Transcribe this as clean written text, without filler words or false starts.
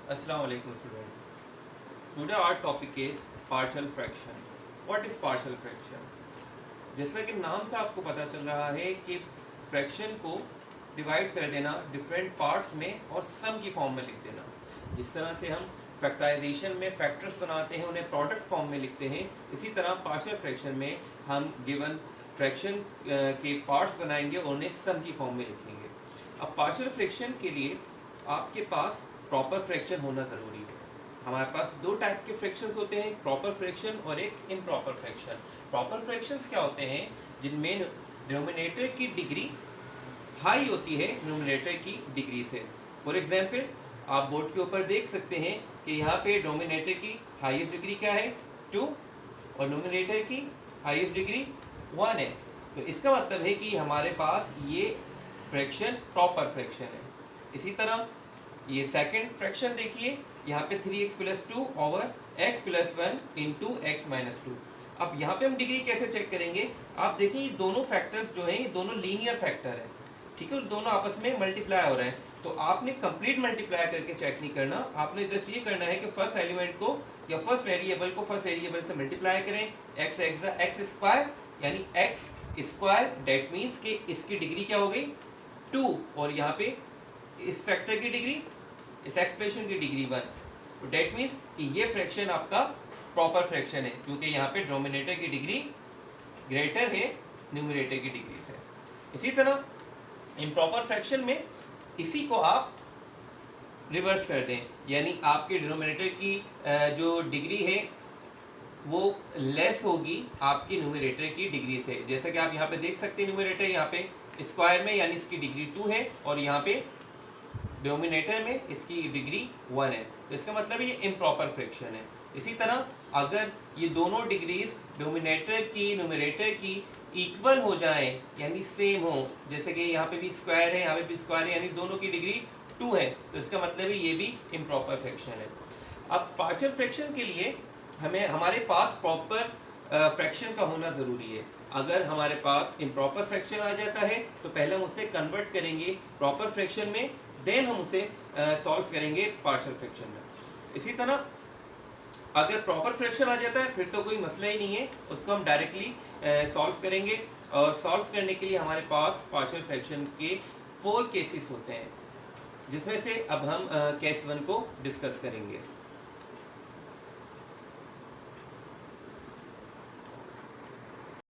Assalamu alaikum student. Today our topic is partial fraction. What is partial fraction? जैसा कि नाम से आपको पता चल रहा है कि फ्रैक्शन को डिवाइड कर देना डिफरेंट पार्ट्स में और सम की फॉर्म में लिख देना। जिस तरह से हम फैक्टराइजेशन में फैक्टर्स बनाते हैं उन्हें प्रोडक्ट फॉर्म में लिखते हैं, इसी तरह पार्शियल फ्रैक्शन में हम गिवन फ्रैक्शन के पार्ट्स बनाएंगे और उन्हें सम की फॉर्म में लिखेंगे। अब पार्शियल फ्रैक्शन के लिए आपके पास प्रॉपर फ्रैक्शन होना ज़रूरी है। हमारे पास दो टाइप के फ्रैक्शंस होते हैं, प्रॉपर फ्रैक्शन और एक इम्प्रॉपर फ्रैक्शन। प्रॉपर फ्रैक्शंस क्या होते हैं? जिनमें डिनोमिनेटर की डिग्री हाई होती है न्यूमरेटर की डिग्री से। फॉर एग्जांपल आप बोर्ड के ऊपर देख सकते हैं कि यहाँ पे डिनोमिनेटर की हाईएस्ट डिग्री क्या है 2 और न्यूमरेटर की हाईएस्ट डिग्री 1 है। तो इसका मतलब है कि हमारे पास ये फ्रैक्शन प्रॉपर फ्रैक्शन है। इसी तरह ये सेकंड फ्रैक्शन देखिए, यहाँ पे 3x + 2 over x + 1 into x - 2। अब यहाँ पे हम डिग्री कैसे चेक करेंगे? आप देखिए ये दोनों फैक्टर्स जो हैं ये दोनों लीनियर फैक्टर हैं, ठीक है, और दोनों आपस में मल्टीप्लाई हो रहे हैं। तो आपने कंप्लीट मल्टीप्लाई करके चेक नहीं करना, आपने जस्ट ये करना है कि फर्स्ट एलिमेंट को या फर्स्ट वेरिएबल को फर्स्ट वेरिएबल से मल्टीप्लाई करें। x स्क्वायर यानी x स्क्वायर, डेट मीन्स कि इसकी डिग्री क्या हो गई 2 और यहाँ पे इस फैक्टर की डिग्री, इस एक्सप्रेशन की डिग्री 1। तो डेट मीन्स कि ये फ्रैक्शन आपका प्रॉपर फ्रैक्शन है क्योंकि यहाँ पे डिनोमिनेटर की डिग्री ग्रेटर है न्यूमरेटर की डिग्री से। इसी तरह इम्प्रॉपर फ्रैक्शन में इसी को आप रिवर्स कर दें, यानी आपके डिनोमिनेटर की जो डिग्री है वो लेस होगी आपकी न्यूमरेटर की डिग्री से। जैसा कि आप यहाँ पे देख सकते हैं न्यूमरेटर यहाँ पे स्क्वायर में यानी इसकी डिग्री 2 है और यहाँ पे डिनोमिनेटर में इसकी डिग्री 1 है। तो इसका मतलब ये इम्प्रॉपर फ्रैक्शन है। इसी तरह अगर ये दोनों डिग्रीज डिनोमिनेटर की न्यूमरेटर की इक्वल हो जाए यानी सेम हो, जैसे कि यहाँ पे भी स्क्वायर है यहाँ पे भी स्क्वायर है यानी दोनों की डिग्री 2 है, तो इसका मतलब है ये भी इम्प्रॉपर फ्रैक्शन है। अब पार्शियल फ्रैक्शन के लिए हमारे पास प्रॉपर फ्रैक्शन का होना ज़रूरी है। अगर हमारे पास इम्प्रॉपर फ्रैक्शन आ जाता है तो पहले हम उसे कन्वर्ट करेंगे प्रॉपर फ्रैक्शन में, देन हम उसे सॉल्व करेंगे पार्शियल फ्रैक्शन में। इसी तरह अगर प्रॉपर फ्रैक्शन आ जाता है फिर तो कोई मसला ही नहीं है, उसको हम डायरेक्टली सॉल्व करेंगे। और सॉल्व करने के लिए हमारे पास पार्शियल फ्रैक्शन के 4 केसेस होते हैं, जिसमें से अब हम केस 1 को डिस्कस करेंगे।